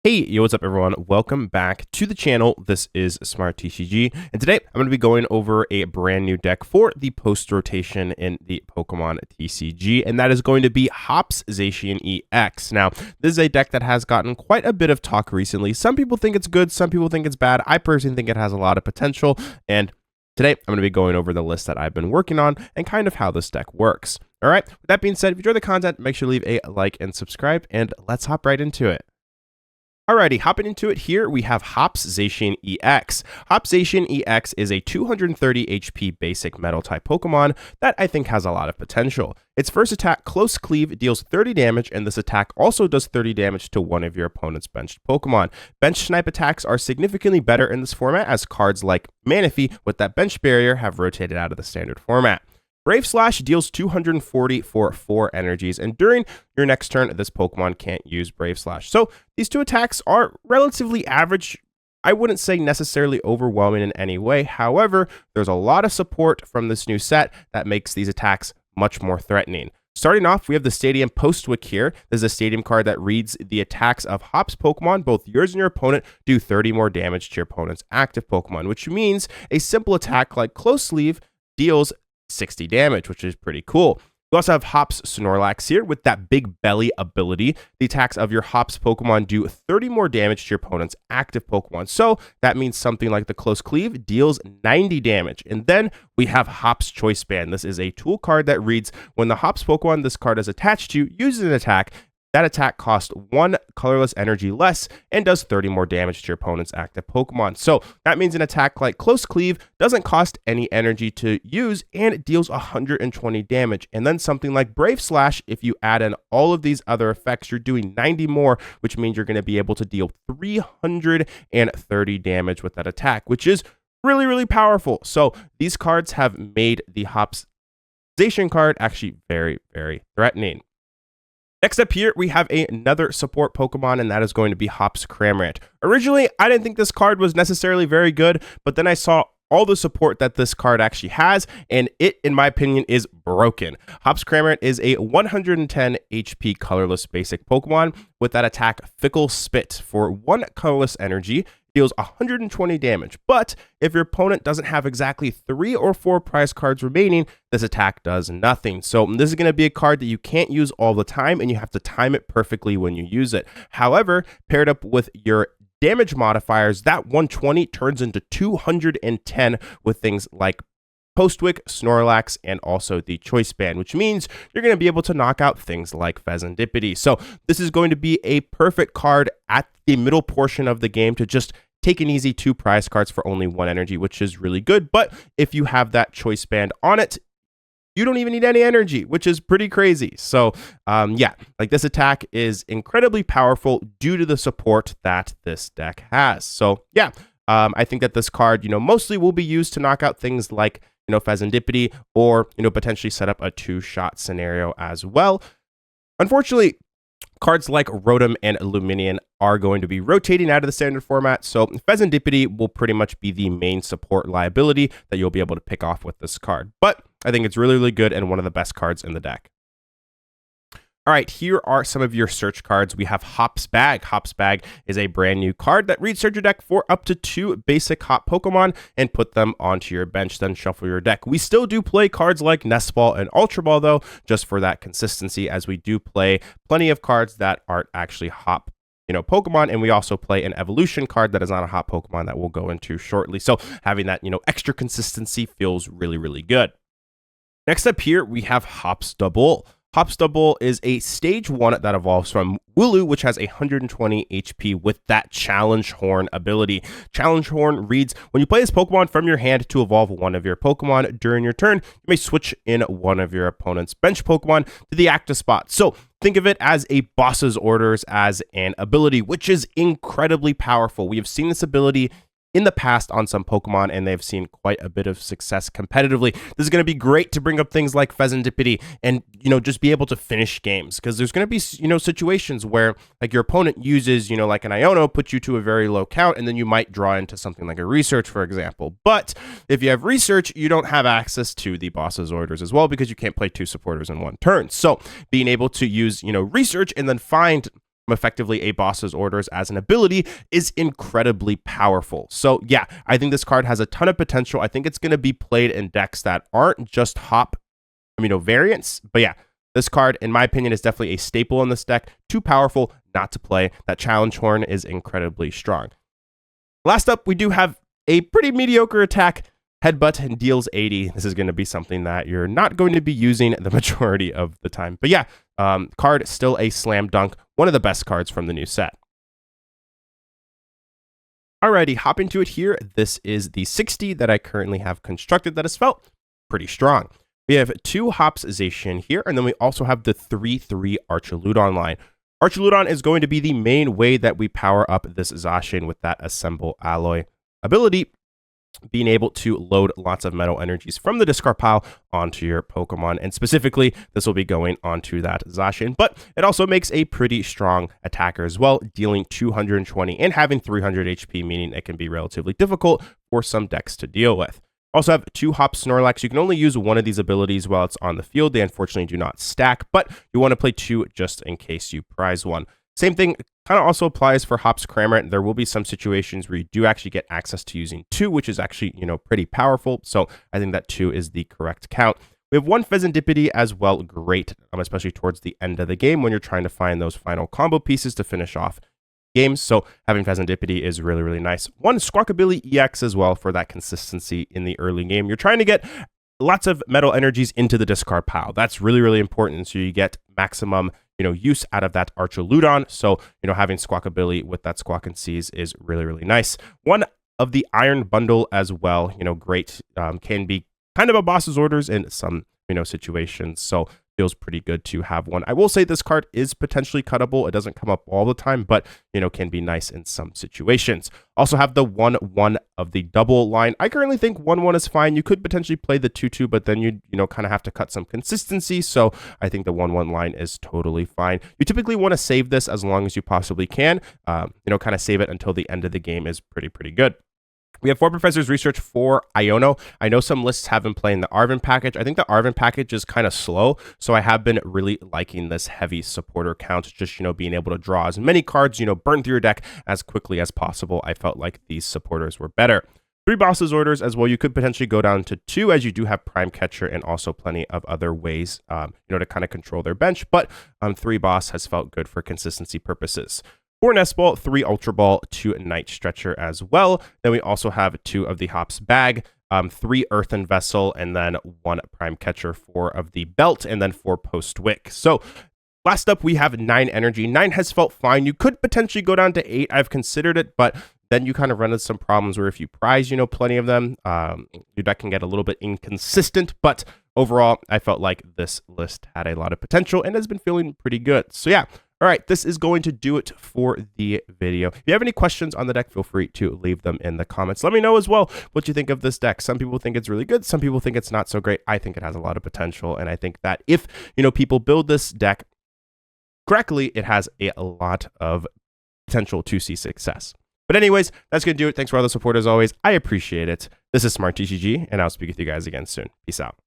Hey, yo, what's up, everyone? Welcome back to the channel. This is Smart TCG, and today I'm going to be going over a brand new deck for the post rotation in the Pokemon TCG, and that is going to be Hop's Zacian EX. Now, this is a deck that has gotten quite a bit of talk recently. Some people think it's good, some people think it's bad. I personally think it has a lot of potential, and today I'm going to be going over the list that I've been working on and kind of how this deck works. All right, with that being said, if you enjoy the content, make sure to leave a like and subscribe, and let's hop right into it. Alrighty, hopping into it here, we have Hop's Zacian EX. Hop's Zacian EX is a 230 HP basic metal type Pokemon that I think has a lot of potential. Its first attack, Close Cleave, deals 30 damage, and this attack also does 30 damage to one of your opponent's benched Pokemon. Bench snipe attacks are significantly better in this format, as cards like Manaphy with that bench barrier have rotated out of the standard format. Brave Slash deals 240 for 4 energies, and during your next turn, this Pokemon can't use Brave Slash. So these two attacks are relatively average. I wouldn't say necessarily overwhelming in any way. However, there's a lot of support from this new set that makes these attacks much more threatening. Starting off, we have the Stadium Postwick here. This is a Stadium card that reads the attacks of Hop's Pokemon, both yours and your opponent, do 30 more damage to your opponent's active Pokemon, which means a simple attack like Close Sleeve deals 60 damage, which is pretty cool. We also have Hop's Snorlax here with that big belly ability. The attacks of your Hop's Pokemon do 30 more damage to your opponent's active Pokemon. So that means something like the Close Cleave deals 90 damage. And then we have Hop's Choice Band. This is a tool card that reads when the Hop's Pokemon this card is attached to uses an attack, that attack costs 1 colorless energy less and does 30 more damage to your opponent's active Pokemon. So that means an attack like Close Cleave doesn't cost any energy to use and it deals 120 damage. And then something like Brave Slash, if you add in all of these other effects, you're doing 90 more, which means you're going to be able to deal 330 damage with that attack, which is really, really powerful. So these cards have made the Hop's Zacian card actually very, very threatening. Next up here, we have another support Pokemon, and that is going to be Hop's Cramorant. Originally, I didn't think this card was necessarily very good, but then I saw all the support that this card actually has, and it, in my opinion, is broken. Hop's Cramorant is a 110 HP colorless basic Pokemon with that attack Fickle Spit for 1 colorless energy. Deals 120 damage, but if your opponent doesn't have exactly 3 or 4 prize cards remaining, this attack does nothing. So this is going to be a card that you can't use all the time, and you have to time it perfectly when you use it. However, paired up with your damage modifiers, that 120 turns into 210 with things like Postwick, Snorlax, and also the Choice Band, which means you're going to be able to knock out things like Pheasantipede. So this is going to be a perfect card at the middle portion of the game to just take an easy 2 prize cards for only 1 energy, which is really good. But if you have that Choice Band on it, you don't even need any energy, which is pretty crazy. So yeah, like this attack is incredibly powerful due to the support that this deck has. So yeah, I think that this card, mostly will be used to knock out things like Pheasantipede, or potentially set up a 2-shot scenario as well. Unfortunately, cards like Rotom and Lumineon are going to be rotating out of the standard format, so Pheasantipede will pretty much be the main support liability that you'll be able to pick off with this card. But I think it's really, really good and one of the best cards in the deck. All right, here are some of your search cards. We have Hop's Bag. Hop's Bag is a brand new card that reads search your deck for up to 2 basic Hop Pokemon and put them onto your bench, then shuffle your deck. We still do play cards like Nest Ball and Ultra Ball, though, just for that consistency, as we do play plenty of cards that aren't actually Hop Pokemon, and we also play an evolution card that is not a Hop Pokemon that we'll go into shortly. So having that, extra consistency feels really, really good. Next up here, we have Hop's Double. Hop's Double is a stage 1 that evolves from Wooloo, which has 120 HP with that Challenge Horn ability. Challenge Horn reads, when you play this Pokemon from your hand to evolve one of your Pokemon during your turn, you may switch in one of your opponent's bench Pokemon to the active spot. So think of it as a boss's orders as an ability, which is incredibly powerful. We have seen this ability in the past on some Pokemon, and they've seen quite a bit of success competitively. This is going to be great to bring up things like Pheasantipede and, just be able to finish games, because there's going to be, situations where like your opponent uses, like an Iono, puts you to a very low count, and then you might draw into something like a Research, for example. But if you have Research, you don't have access to the boss's orders as well, because you can't play 2 supporters in one turn. So being able to use, Research and then find effectively a boss's orders as an ability is incredibly powerful. So yeah, I think this card has a ton of potential. I think it's going to be played in decks that aren't just hop variants. But yeah, this card, in my opinion, is definitely a staple in this deck. Too powerful not to play. That challenge horn is incredibly strong. Last up, we do have a pretty mediocre attack. Headbutt and deals 80. This is going to be something that you're not going to be using the majority of the time. But yeah, card still a slam dunk. One of the best cards from the new set. Alrighty, hop into it here. This is the 60 that I currently have constructed that has felt pretty strong. We have 2 hops Zacian here, and then we also have the 3/3 Archaludon line. Archaludon is going to be the main way that we power up this Zacian with that Assemble Alloy ability, being able to load lots of metal energies from the discard pile onto your Pokemon. And specifically, this will be going onto that Zacian. But it also makes a pretty strong attacker as well, dealing 220 and having 300 HP, meaning it can be relatively difficult for some decks to deal with. Also have 2 hop Snorlax. You can only use one of these abilities while it's on the field. They unfortunately do not stack, but you want to play 2 just in case you prize one. Same thing kind of also applies for Hops Cramorant. There will be some situations where you do actually get access to using 2, which is actually, pretty powerful. So I think that 2 is the correct count. We have 1 Pheasantipede as well. Great, especially towards the end of the game when you're trying to find those final combo pieces to finish off games. So having Pheasantipede is really, really nice. 1 Squawkabilly EX as well for that consistency in the early game. You're trying to get lots of metal energies into the discard pile. That's really, really important. So you get maximum use out of that Archaludon. So, having Squawkabilly with that Squawk and Seize is really, really nice. 1 of the Iron Bundle as well, great. Can be kind of a boss's orders in some, situations. So feels pretty good to have 1. I will say this card is potentially cuttable. It doesn't come up all the time, but, can be nice in some situations. Also have the 1/1 of the double line. I currently think 1/1 is fine. You could potentially play the 2/2, but then you kind of have to cut some consistency. So I think the 1/1 line is totally fine. You typically want to save this as long as you possibly can. Kind of save it until the end of the game is pretty good. We have 4 Professors Research for Iono. I know some lists have been playing the Arven package. I think the Arven package is kind of slow, so I have been really liking this heavy supporter count, just, being able to draw as many cards, burn through your deck as quickly as possible. I felt like these supporters were better. 3 Boss's Orders as well. You could potentially go down to 2 as you do have Prime Catcher and also plenty of other ways, to kind of control their bench, but 3 Boss has felt good for consistency purposes. 4 Nest Ball, 3 Ultra Ball, 2 Night Stretcher as well. Then we also have 2 of the Hops Bag, 3 Earthen Vessel, and then 1 Prime Catcher, 4 of the Belt, and then 4 Post Wick. So last up, we have 9 Energy. 9 has felt fine. You could potentially go down to 8. I've considered it, but then you kind of run into some problems where if you prize, plenty of them, your deck can get a little bit inconsistent. But overall, I felt like this list had a lot of potential and has been feeling pretty good. So yeah. All right, this is going to do it for the video. If you have any questions on the deck, feel free to leave them in the comments. Let me know as well what you think of this deck. Some people think it's really good. Some people think it's not so great. I think it has a lot of potential. And I think that if, people build this deck correctly, it has a lot of potential to see success. But anyways, that's going to do it. Thanks for all the support as always. I appreciate it. This is Smart TCG, and I'll speak with you guys again soon. Peace out.